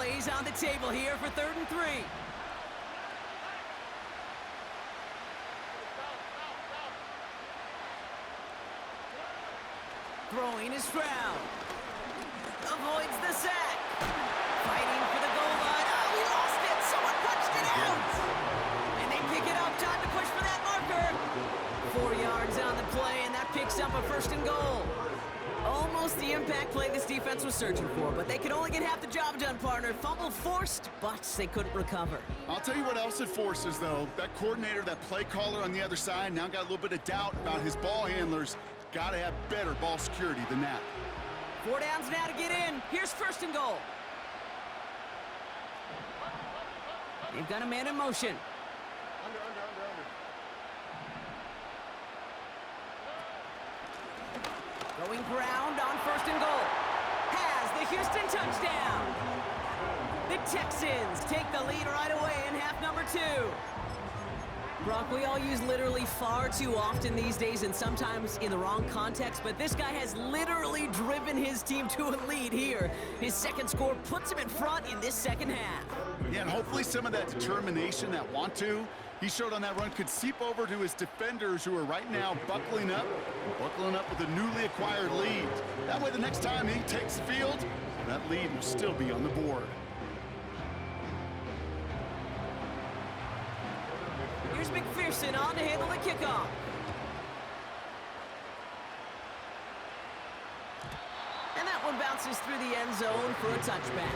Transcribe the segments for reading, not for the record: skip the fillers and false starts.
plays on the table here for 3rd and 3. Throwing is Stroud. Avoids the sack. Fighting for the goal line. Oh, he lost it. Someone punched it out. And they pick it up. Time to push for that marker. 4 yards on the play, and that picks up a 1st and goal. Almost the impact play this defense was searching for, but they could only get half the job done, partner. Fumble forced, but they couldn't recover. I'll tell you what else it forces, though. That coordinator, that play caller on the other side, now got a little bit of doubt about his ball handlers. Got to have better ball security than that. 4 downs now to get in. Here's 1st and goal. They've got a man in motion. Under. Going ground on 1st and goal. Has the Houston touchdown. The Texans take the lead right away in half number 2. Brock, we all use literally far too often these days and sometimes in the wrong context, but this guy has literally driven his team to a lead here. His 2nd score puts him in front in this 2nd half. Yeah, and hopefully some of that determination, that want to, he showed on that run could seep over to his defenders who are right now buckling up with a newly acquired lead. That way the next time he takes the field, that lead will still be on the board. Here's McPherson on to handle the kickoff. And that one bounces through the end zone for a touchback.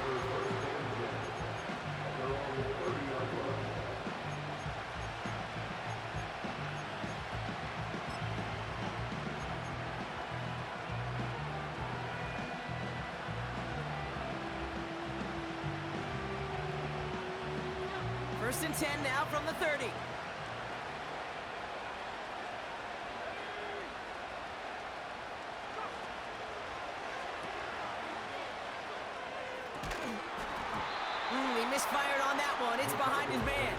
First and 10 now from the 30. He misfired on that one. It's behind his man.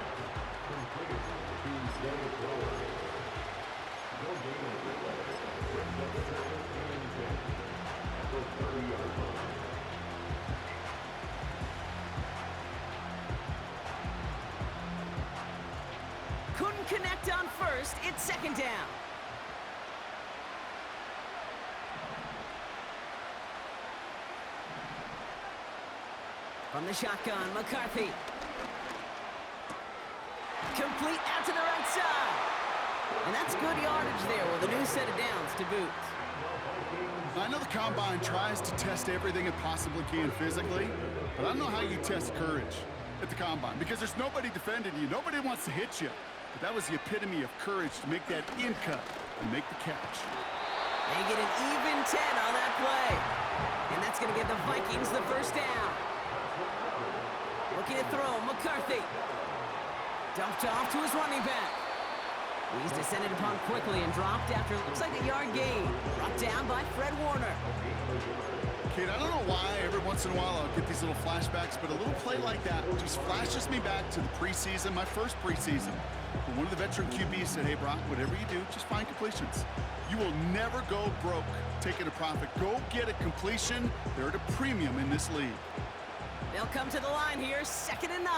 Couldn't connect on 1st. It's 2nd down. From the shotgun, McCarthy. Complete out to the right side. And that's good yardage there with a new set of downs to boot. I know the Combine tries to test everything it possibly can physically, but I don't know how you test courage at the Combine because there's nobody defending you. Nobody wants to hit you. But that was the epitome of courage to make that in cut and make the catch. They get an even 10 on that play. And that's going to give the Vikings the 1st down. Looking to throw, McCarthy. Dumped off to his running back. He's descended upon quickly and dropped after it looks like a yard gain. Brought down by Fred Warner. Kid, I don't know why every once in a while I'll get these little flashbacks, but a little play like that just flashes me back to the preseason, my first preseason. When one of the veteran QBs said, hey, Brock, whatever you do, just find completions. You will never go broke taking a profit. Go get a completion. They're at a premium in this league. They'll come to the line here, 2nd and 9.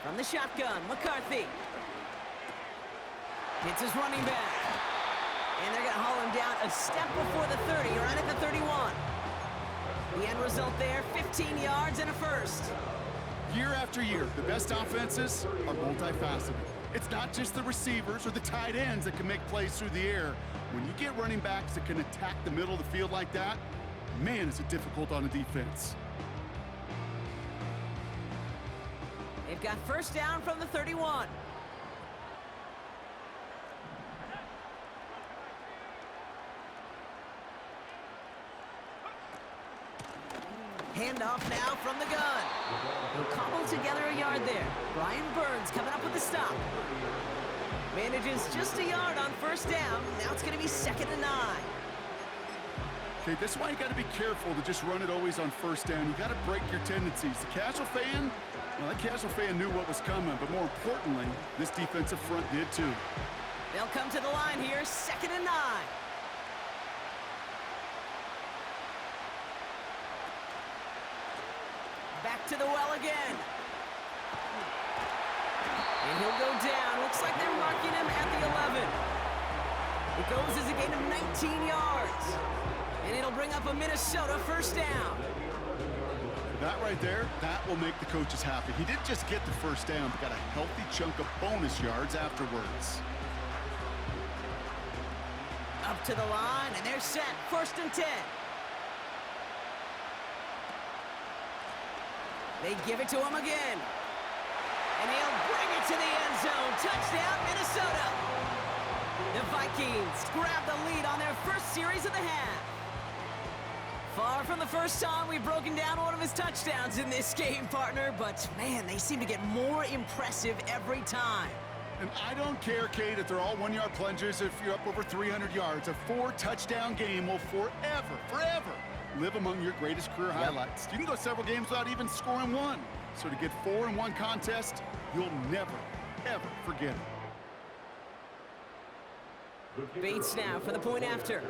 From the shotgun, McCarthy. Hits his running back. And they're going to haul him down a step before the 30, right at the 31. The end result there, 15 yards and a 1st. Year after year, the best offenses are multifaceted. It's not just the receivers or the tight ends that can make plays through the air. When you get running backs that can attack the middle of the field like that, man, is it difficult on a defense. They've got 1st down from the 31. Handoff now from the gun. He'll cobble together a yard there. Brian Burns coming up with the stop. Manages just a yard on 1st down. Now it's going to be 2nd and 9. Okay, this is why you got to be careful to just run it always on first down. You got to break your tendencies. The casual fan, well, that casual fan knew what was coming, but more importantly, this defensive front did too. They'll come to the line here, 2nd and 9. Back to the well again. And he'll go down. Looks like they're marking him at the 11. It goes as a gain of 19 yards. And it'll bring up a Minnesota first down. That right there, that will make the coaches happy. He didn't just get the first down, but got a healthy chunk of bonus yards afterwards. Up to the line, and they're set. 1st and 10. They give it to him again. And he'll bring it to the end zone. Touchdown, Minnesota. The Vikings grab the lead on their first series of the half. Far from the first time we've broken down one of his touchdowns in this game, partner, but man, they seem to get more impressive every time. And I don't care, Kate, if they're all 1-yard plungers, if you're up over 300 yards. A 4-touchdown game will forever live among your greatest career highlights. You can go several games without even scoring one. So to get 4 in one contest, you'll never, ever forget it. Bates now for the point after.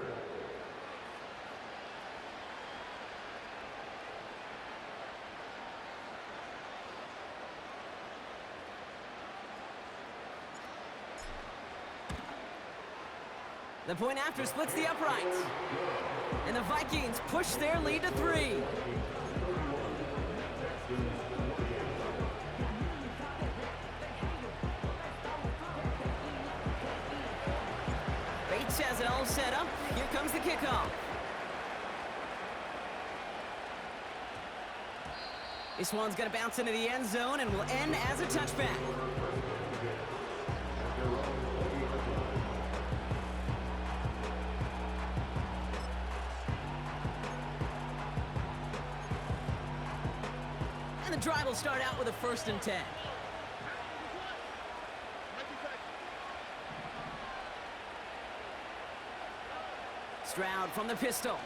The point after splits the uprights. And the Vikings push their lead to 3. Bates has it all set up. Here comes the kickoff. This one's going to bounce into the end zone and will end as a touchback. And the drive will start out with a 1st and 10. Stroud from the pistol.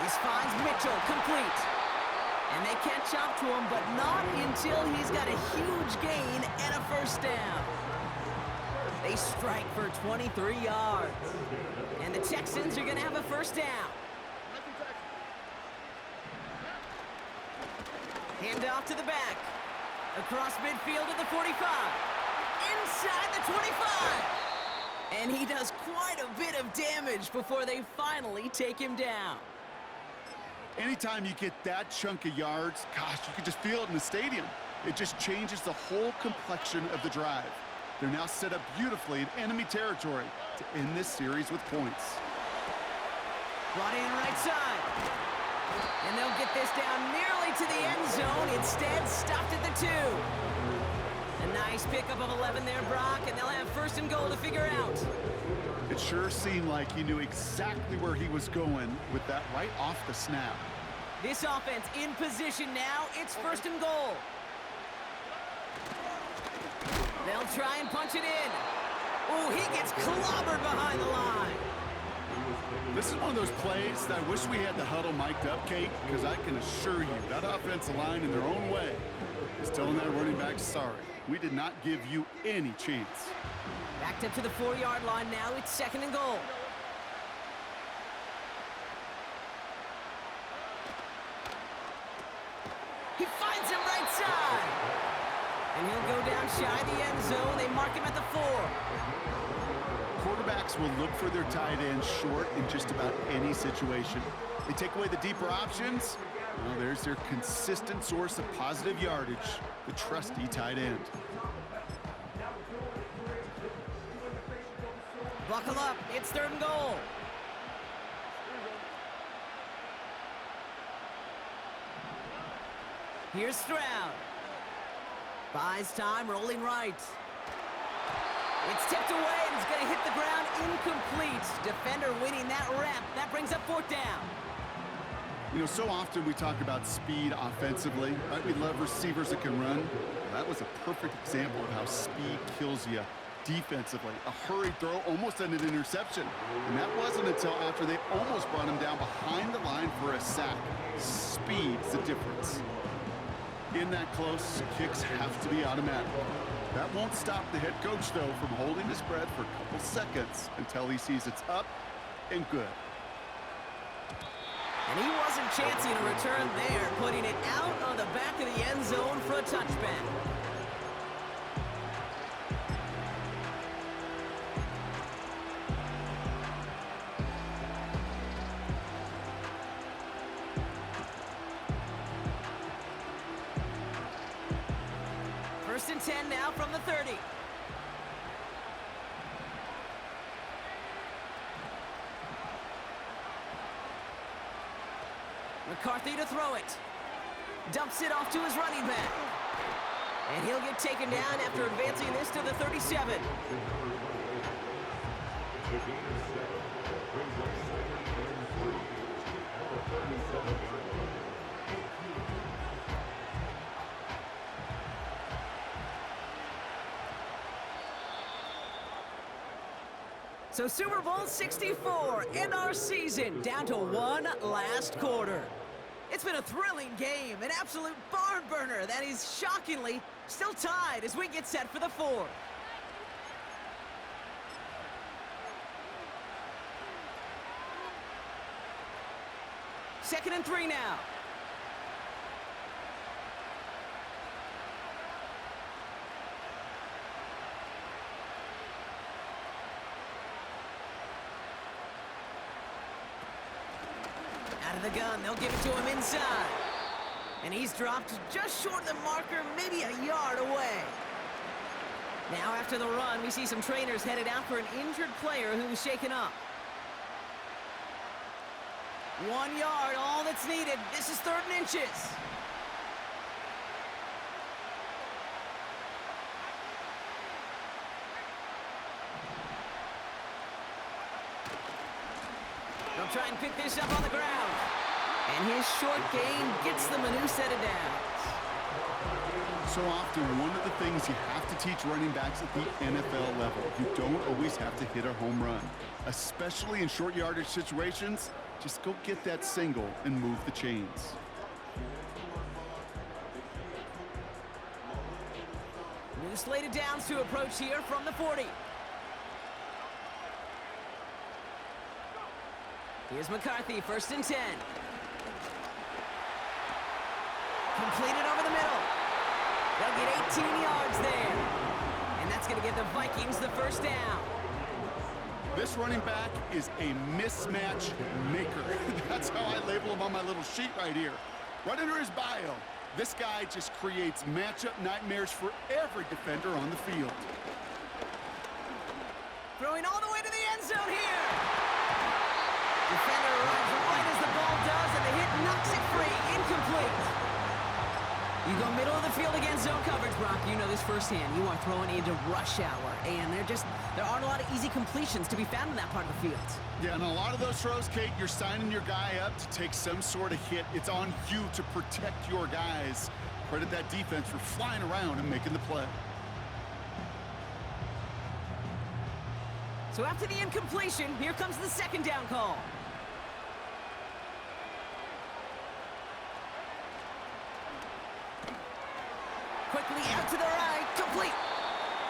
This finds Mitchell complete. And they catch up to him, but not until he's got a huge gain and a first down. They strike for 23 yards. And the Texans are going to have a first down. Hand off to the back. Across midfield at the 45. Inside the 25. And he does quite a bit of damage before they finally take him down. Anytime you get that chunk of yards, gosh, you can just feel it in the stadium. It just changes the whole complexion of the drive. They're now set up beautifully in enemy territory to end this series with points. Brought in right side. And they'll get this down nearly to the end zone. Instead, stopped at the 2. A nice pickup of 11 there, Brock, and they'll have 1st and goal to figure out. It sure seemed like he knew exactly where he was going with that right off the snap. This offense in position now. It's 1st and goal. They'll try and punch it in. Oh, he gets clobbered behind the line. This is one of those plays that I wish we had the huddle mic'd up, Kate, because I can assure you that offensive line in their own way is telling that running back, sorry, we did not give you any chance. Backed up to the 4-yard line now. It's 2nd and goal. He finds him right side. And he'll go down shy the end zone. They mark him at the 4. Quarterbacks will look for their tight end short in just about any situation. They take away the deeper options. Well, there's their consistent source of positive yardage, the trusty tight end. Buckle up. It's 3rd and goal. Here's Stroud. Buys time, rolling right. It's tipped away, and it's going to hit the ground incomplete. Defender winning that rep. That brings up 4th down. You know, so often we talk about speed offensively, right? We love receivers that can run. Well, that was a perfect example of how speed kills you defensively. A hurried throw almost ended an interception. And that wasn't until after they almost brought him down behind the line for a sack. Speed's the difference. In that close, kicks have to be automatic. That won't stop the head coach, though, from holding his breath for a couple seconds until he sees it's up and good. And he wasn't chancing a return there, putting it out on the back of the end zone for a touchback. First and 10 now from the 30. McCarthy to throw it. Dumps it off to his running back. And he'll get taken down after advancing this to the 37. So Super Bowl 64 in our season, down to one last quarter. It's been a thrilling game, an absolute barn burner that is shockingly still tied as we get set for the fourth. Second and 3 now. Out of the gun, they'll give it to him inside. And he's dropped just short of the marker, maybe a yard away. Now after the run, we see some trainers headed out for an injured player who was shaken up. 1 yard, all that's needed. This is 3rd and inches. They'll try and pick this up on the ground. And his short gain gets them a new set of downs. So often, one of the things you have to teach running backs at the NFL level, you don't always have to hit a home run. Especially in short yardage situations, just go get that single and move the chains. New slated downs to approach here from the 40. Here's McCarthy, 1st and 10. Completed over the middle. They'll get 18 yards there. And that's going to give the Vikings the 1st down. This running back is a mismatch maker. That's how I label him on my little sheet right here. Right under his bio, this guy just creates matchup nightmares for every defender on the field. Throwing all the way to the end zone here. Defender runs right as the ball does, and the hit knocks it free. Incomplete. You go middle of the field against zone coverage, Brock. You know this firsthand. You are throwing into rush hour, and there aren't a lot of easy completions to be found in that part of the field. Yeah, and a lot of those throws, Kate, you're signing your guy up to take some sort of hit. It's on you to protect your guys. Credit that defense for flying around and making the play. So after the incompletion, here comes the 2nd down call. Quickly out to the right, complete.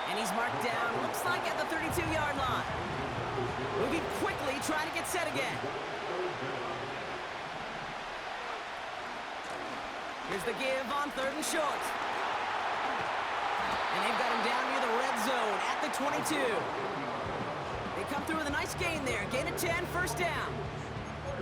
And he's marked down, looks like at the 32-yard line. Moving quickly, trying to get set again. Here's the give on 3rd and short. And they've got him down near the red zone at the 22. They come through with a nice gain there. Gain of 10, 1st down.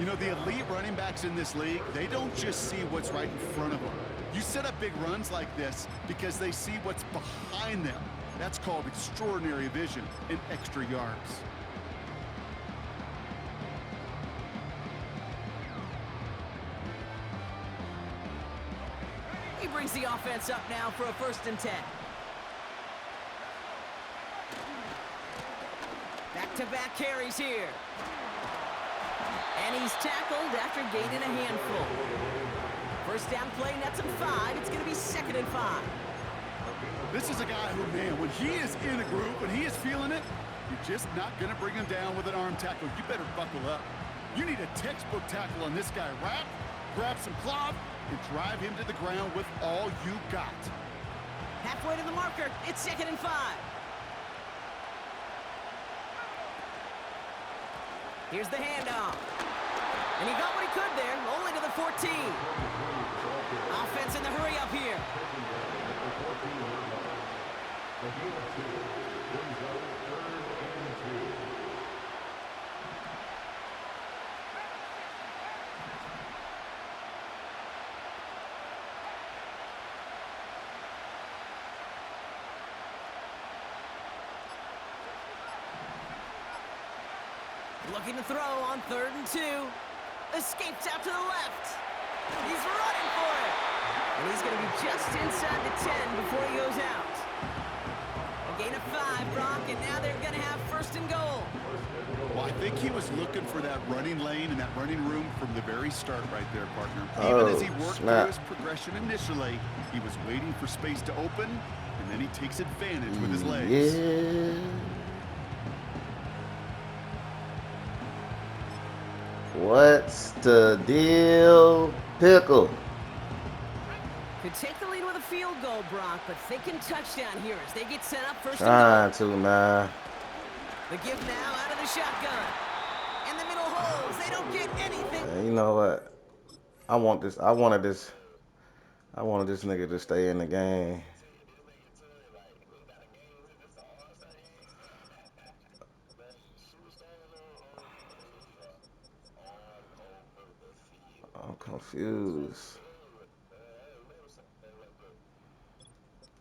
You know, the elite running backs in this league, they don't just see what's right in front of them. You set up big runs like this because they see what's behind them. That's called extraordinary vision and extra yards. He brings the offense up now for a 1st and 10. Back-to-back carries here. And he's tackled after gaining a handful. 1st down play, nets him 5. It's going to be 2nd and 5. This is a guy who, man, when he is in a group, when he is feeling it, you're just not going to bring him down with an arm tackle. You better buckle up. You need a textbook tackle on this guy. Wrap, grab some cloth, and drive him to the ground with all you got. Halfway to the marker. It's 2nd and 5. Here's the handoff. And he got what he could there, only to the 14. Offense in the hurry up here. Looking to throw on 3rd and 2. Escapes out to the left. He's running for it. And he's going to be just inside the 10 before he goes out. A gain of 5, Brock, and now they're going to have 1st and goal. Well, I think he was looking for that running lane and that running room from the very start right there, partner. Even as he worked through his progression initially, he was waiting for space to open, and then he takes advantage with his legs. Yeah. What's the deal, Pickle? Could take the lead with a field goal, Brock, but thinking touchdown here as they get set up 1st Trying and goal. to, man. The give now out of the shotgun. In the middle holes, they don't get anything. Man, you know what? I wanted this nigga to stay in the game. I'm confused.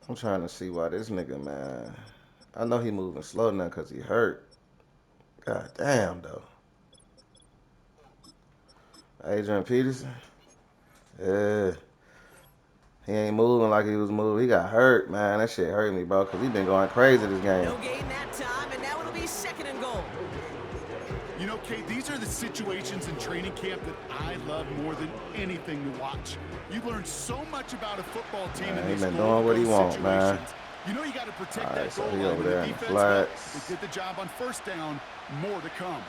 I'm trying to see why this nigga, man. I know he moving slow now because he hurt. God damn, though. Adrian Peterson? Yeah. He ain't moving like he was moving. He got hurt, man. That shit hurt me, bro, because he been going crazy this game. No gain that time, and now it'll be 2nd and goal. You know, Kate, these are the situations in training camp that I love more than anything to watch. You learn so much about a football team in these been doing what he want, man. You know you got to protect All that right, so goal he line over with there the in the defense. Well, flats. they did the job on 1st down. More to come.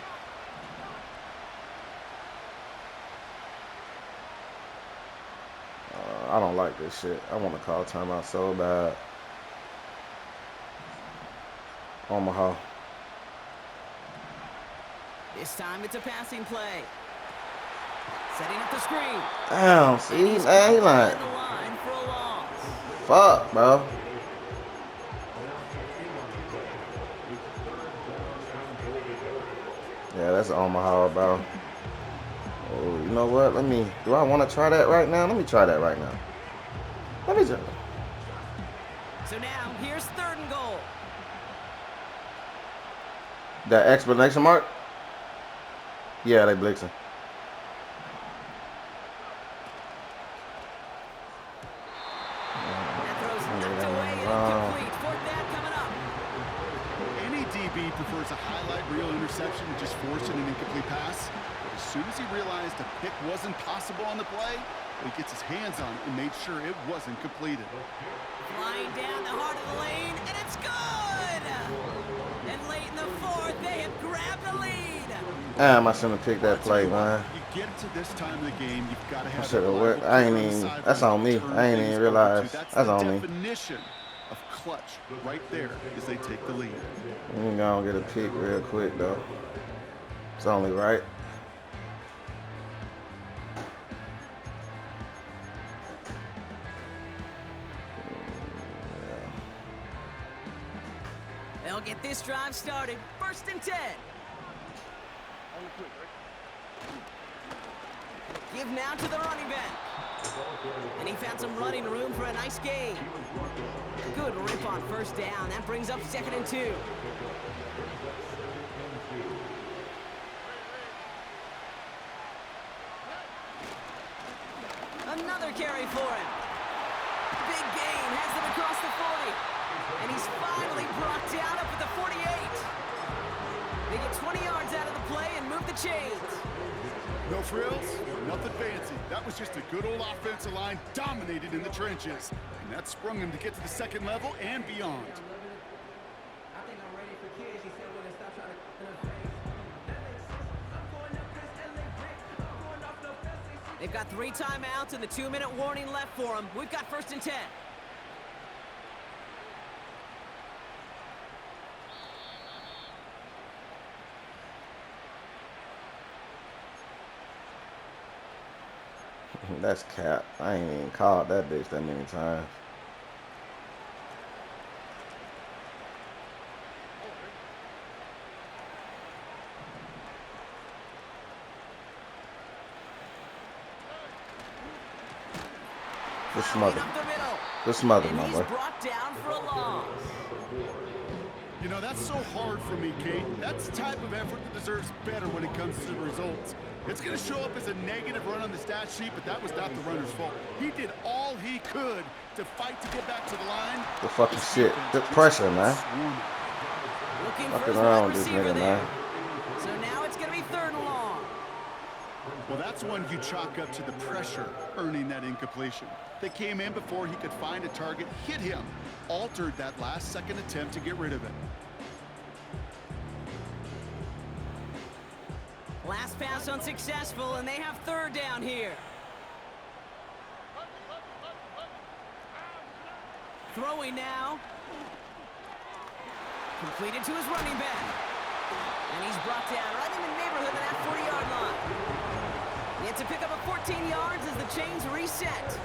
I don't like this shit. I want to call timeout so bad. Omaha. This time it's a passing play. Setting up the screen. Damn, see, man, he like, On the line for a loss. fuck, bro. Yeah, that's Omaha, bro. Oh, you know what? Do I want to try that right now? Let me try that right now. Let me just. So now, here's 3rd and goal. That explanation mark? Yeah, they blitzing. That throw's knocked away and incomplete. 4th down coming up. Any DB prefers a highlight reel interception to just forcing an incomplete pass. But as soon as he realized a pick wasn't possible on the play, he gets his hands on it and made sure it wasn't completed. Flying down the heart of the lane, and it's good! And late in the 4th, they have grabbed the lead. Damn, I shouldn't have picked that play, man. You get to this time of the game, you've got to have. I should have worked. I ain't even. That's on me. I ain't even realize. That's on me. Definition of clutch right there as they take the lead. We gonna get a pick real quick though. It's only right. They'll get this drive started. 1st and 10. Give now to the running back. And he found some running room for a nice gain. Good rip on 1st down. That brings up 2nd and 2. Another carry for him. Big gain has him across the 40. And he's finally brought down up at the 48. They get 20 yards out of the play and move the chains. No frills, nothing fancy. That was just a good old offensive line dominated in the trenches. And that sprung him to get to the 2nd level and beyond. They've got 3 timeouts and the 2-minute warning left for them. We've got 1st and 10. That's cap. I ain't even called that bitch that many times. Just smother. Just smother, my boy. Brought down for a loss. You know, that's so hard for me, Kate. That's the type of effort that deserves better when it comes to the results. It's going to show up as a negative run on the stat sheet, but that was not the runner's fault. He did all he could to fight to get back to the line. The fucking shit. The pressure, man. Fucking around with this nigga, man. So now it's going to be 3rd and long. Well, that's one you chalk up to the pressure earning that incompletion. They came in before he could find a target, hit him, altered that last-second attempt to get rid of it. Last pass unsuccessful, and they have 3rd down here. Throwing now. Completed to his running back. And he's brought down right in the neighborhood of that 40-yard line. He had to pick up a 14 yards as the chains reset.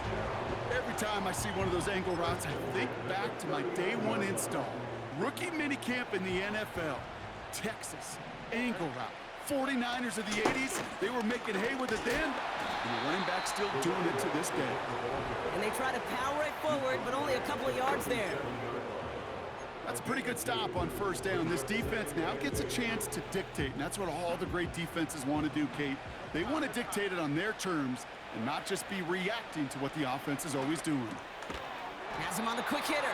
Every time I see one of those angle routes, I think back to my day 1 install. Rookie minicamp in the NFL. Texas, angle route. 49ers of the 80s, they were making hay with it then, and the running back still doing it to this day. And they try to power it forward, but only a couple of yards there. That's a pretty good stop on 1st down. This defense now gets a chance to dictate, and that's what all the great defenses want to do, Kate. They want to dictate it on their terms and not just be reacting to what the offense is always doing. Has him on the quick hitter.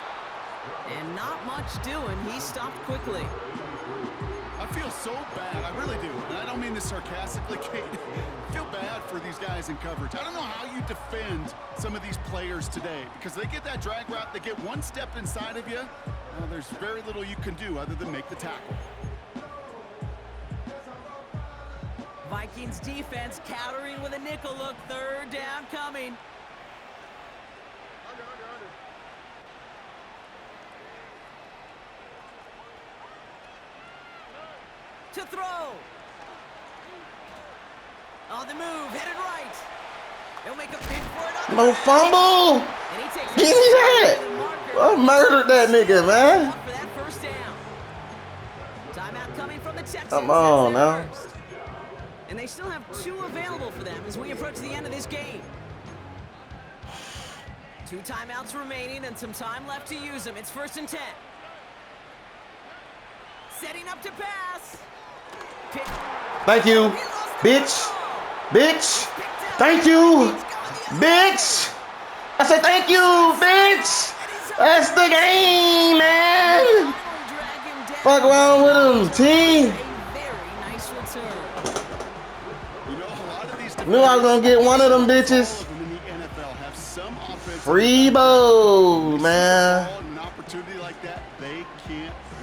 And not much doing. He stopped quickly. I feel so bad. I really do. And I don't mean this sarcastically, Kate. I feel bad for these guys in coverage. I don't know how you defend some of these players today because they get that drag route, they get one step inside of you. Well, there's very little you can do other than make the tackle. Vikings defense countering with a nickel look. 3rd down coming. To throw. On the move, headed right. He'll make a big for it. No fumble. Give me that. I murdered that nigga, man. For that 1st down. Timeout coming from the Texans. Come on now. And they still have 2 available for them as we approach the end of this game. 2 timeouts remaining and some time left to use them. It's 1st and 10. Setting up to pass. Thank you, bitch. Bitch. Thank you, bitch. I said thank you, bitch. That's the game, man. Fuck around with him, T. Knew I was gonna get one of them bitches. Free bowl, man.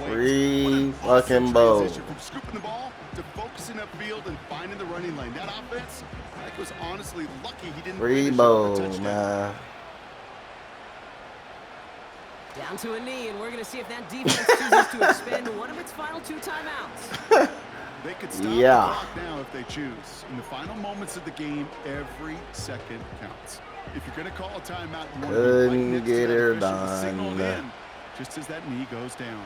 Free fucking bowl. Scooping the ball to focusing upfield and finding the running lane. That offense, I think, was honestly lucky he didn't. Free bowl, man. Down to a knee, and we're going to see if that defense chooses to expend one of its final 2 timeouts. They could stop the clock now if they choose. In the final moments of the game, every second counts. If you're going to call a timeout, you want couldn't get her done. Just as that knee goes down.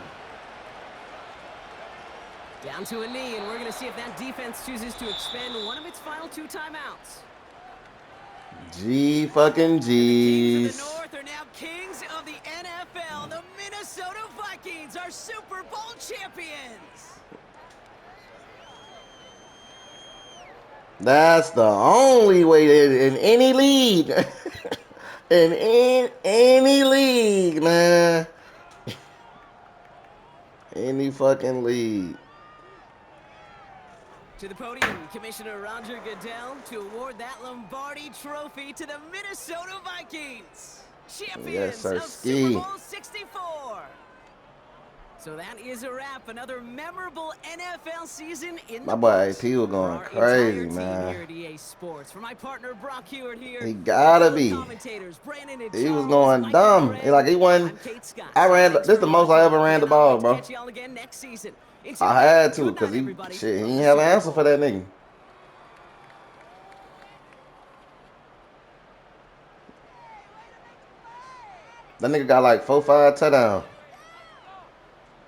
Down to a knee, and we're going to see if that defense chooses to expend one of its final 2 timeouts. G fucking G's. The Kings of the North are now kings of the NFL. The Minnesota Vikings are Super Bowl champions. That's the only way in any league. in any league, man. Any fucking league. To the podium, Commissioner Roger Goodell to award that Lombardi Trophy to the Minnesota Vikings. Champions of Super Bowl 64. So that is a wrap. Another memorable NFL season in My the boy books. AP was For going our entire crazy, team man. here at EA Sports, for my partner Brock Hewitt here, He for my gotta fellow be. commentators Brandon and He was Charles, going Mike and dumb. Greg, Like he wasn't. I'm Kate Scott I saying ran. thanks This for the most I watching. ever ran the Cannot ball, wait to bro. catch y'all again next season. Until I then, had to, good cause night, he everybody, shit. He from didn't the have an Super answer for Bowl. that nigga. That nigga got like 4-5 touchdowns.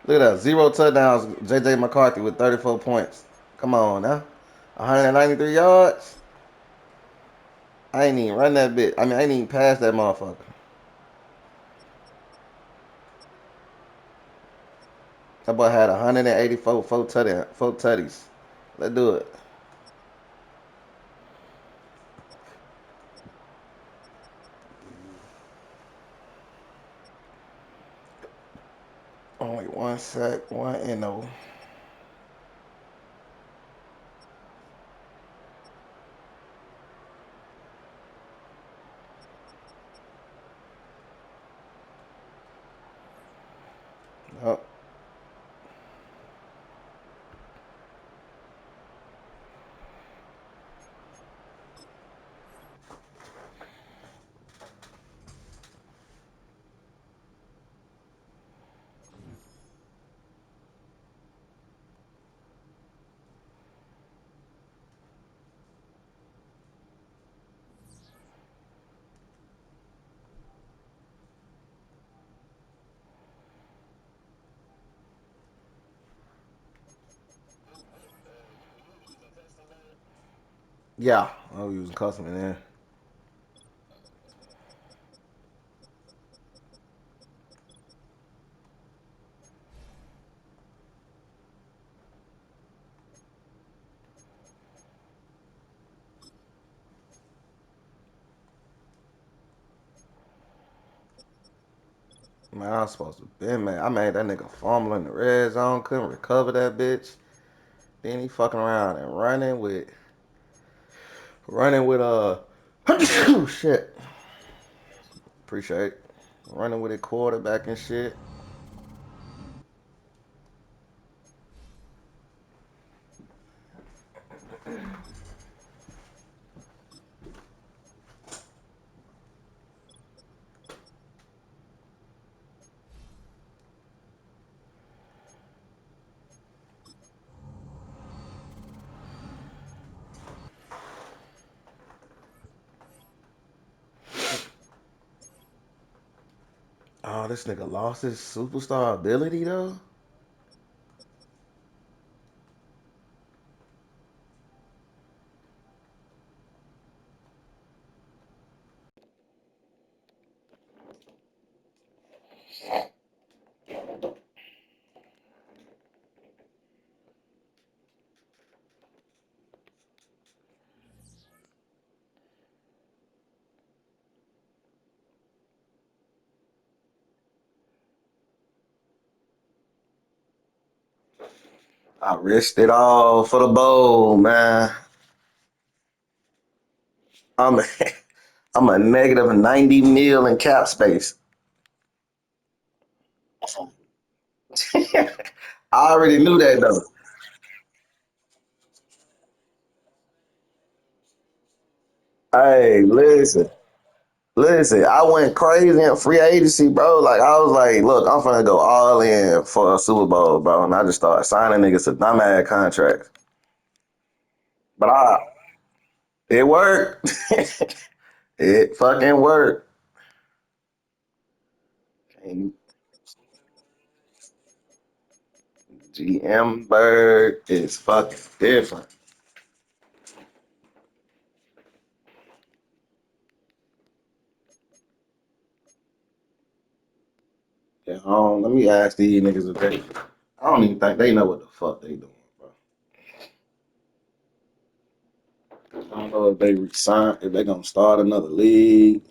Look at that, 0 touchdowns. JJ McCarthy with 34 points. Come on now, 193 yards. I ain't even run that bit. I mean, I ain't even pass that motherfucker. That boy had 184 four tutties. Let's do it. Only one sack, one NO. Oh, yeah. I was using custom in there. Man, I was supposed to be, man. I made that nigga fumble in the red zone, couldn't recover that bitch. Then he fucking around and running with shit. Appreciate it. Running with a quarterback and shit. Oh, this nigga lost his superstar ability though. I risked it all for the bowl, man. I'm a, I'm a negative 90 mil in cap space. I already knew that though. Hey, listen. I went crazy in free agency, bro. Like I was like, look, I'm finna go all in for a Super Bowl, bro. And I just started signing niggas to dumbass contracts. But it worked. It fucking worked. And GM Bird is fucking different. Yeah, let me ask these niggas if they. I don't even think they know what the fuck they doing, bro. I don't know if they resign, if they gonna start another league.